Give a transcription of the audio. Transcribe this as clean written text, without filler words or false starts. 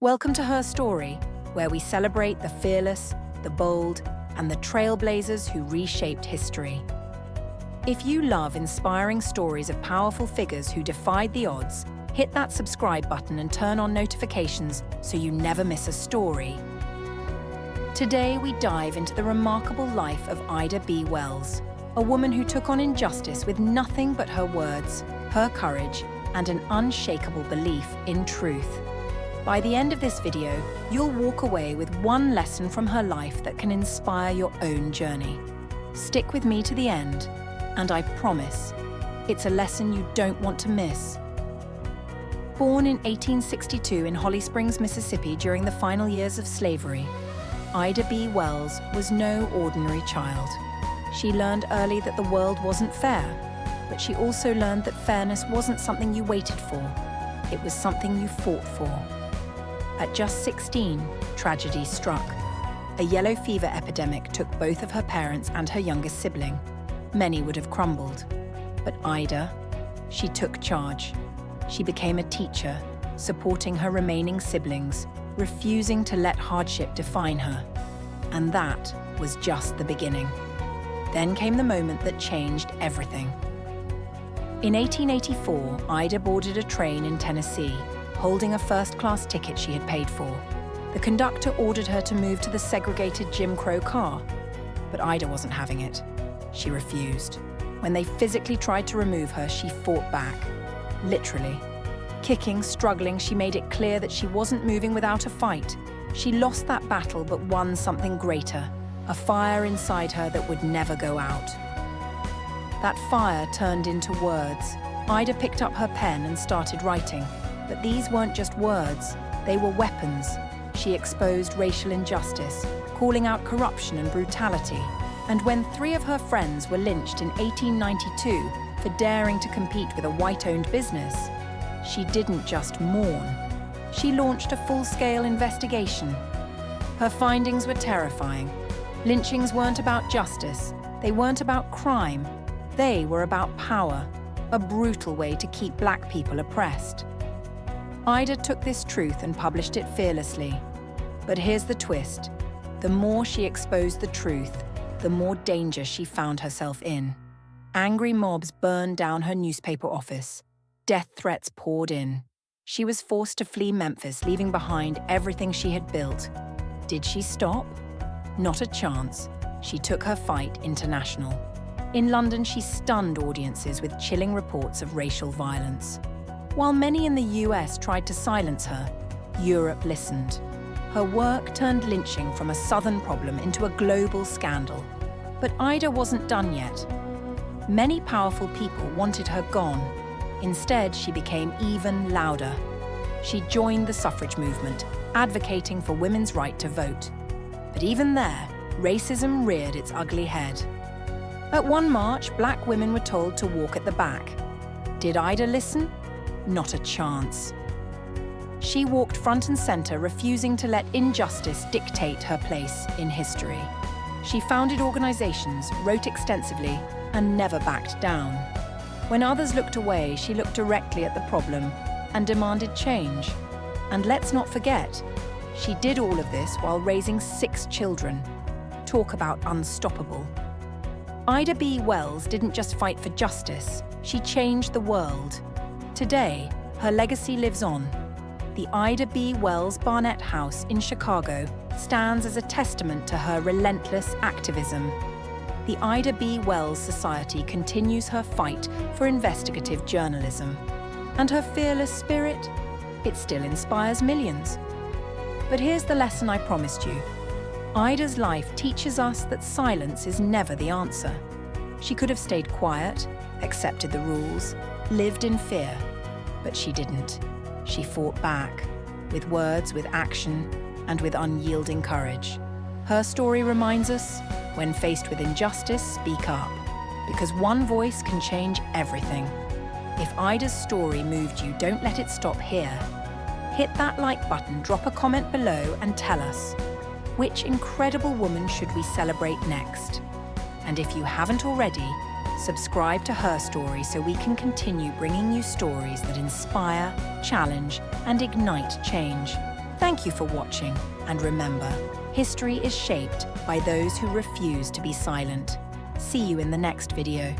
Welcome to Her Story, where we celebrate the fearless, the bold, and the trailblazers who reshaped history. If you love inspiring stories of powerful figures who defied the odds, hit that subscribe button and turn on notifications so you never miss a story. Today we dive into the remarkable life of Ida B. Wells, a woman who took on injustice with nothing but her words, her courage, and an unshakable belief in truth. By the end of this video, you'll walk away with one lesson from her life that can inspire your own journey. Stick with me to the end, and I promise, it's a lesson you don't want to miss. Born in 1862 in Holly Springs, Mississippi during the final years of slavery, Ida B. Wells was no ordinary child. She learned early that the world wasn't fair, but she also learned that fairness wasn't something you waited for. It was something you fought for. At just 16, tragedy struck. A yellow fever epidemic took both of her parents and her youngest sibling. Many would have crumbled. But Ida, she took charge. She became a teacher, supporting her remaining siblings, refusing to let hardship define her. And that was just the beginning. Then came the moment that changed everything. In 1884, Ida boarded a train in Tennessee, holding a first-class ticket she had paid for. The conductor ordered her to move to the segregated Jim Crow car, but Ida wasn't having it. She refused. When they physically tried to remove her, she fought back. Literally. Kicking, struggling, she made it clear that she wasn't moving without a fight. She lost that battle but won something greater, a fire inside her that would never go out. That fire turned into words. Ida picked up her pen and started writing. But these weren't just words, they were weapons. She exposed racial injustice, calling out corruption and brutality. And when 3 of her friends were lynched in 1892 for daring to compete with a white-owned business, she didn't just mourn. She launched a full-scale investigation. Her findings were terrifying. Lynchings weren't about justice, they weren't about crime, they were about power, a brutal way to keep Black people oppressed. Ida took this truth and published it fearlessly. But here's the twist. The more she exposed the truth, the more danger she found herself in. Angry mobs burned down her newspaper office. Death threats poured in. She was forced to flee Memphis, leaving behind everything she had built. Did she stop? Not a chance. She took her fight international. In London, she stunned audiences with chilling reports of racial violence. While many in the US tried to silence her, Europe listened. Her work turned lynching from a Southern problem into a global scandal. But Ida wasn't done yet. Many powerful people wanted her gone. Instead, she became even louder. She joined the suffrage movement, advocating for women's right to vote. But even there, racism reared its ugly head. At one march, Black women were told to walk at the back. Did Ida listen? Not a chance. She walked front and center, refusing to let injustice dictate her place in history. She founded organizations, wrote extensively, and never backed down. When others looked away, she looked directly at the problem and demanded change. And let's not forget, she did all of this while raising 6 children. Talk about unstoppable. Ida B. Wells didn't just fight for justice, she changed the world. Today, her legacy lives on. The Ida B. Wells Barnett House in Chicago stands as a testament to her relentless activism. The Ida B. Wells Society continues her fight for investigative journalism. And her fearless spirit? It still inspires millions. But here's the lesson I promised you. Ida's life teaches us that silence is never the answer. She could have stayed quiet, accepted the rules, lived in fear. But she didn't. She fought back, with words, with action, and with unyielding courage. Her story reminds us, when faced with injustice, speak up, because one voice can change everything. If Ida's story moved you, don't let it stop here. Hit that like button, drop a comment below, and tell us, which incredible woman should we celebrate next? And if you haven't already, subscribe to Her Story so we can continue bringing you stories that inspire, challenge, and ignite change. Thank Thank you for watching, and remember, history is shaped by those who refuse to be silent. See you in the next video.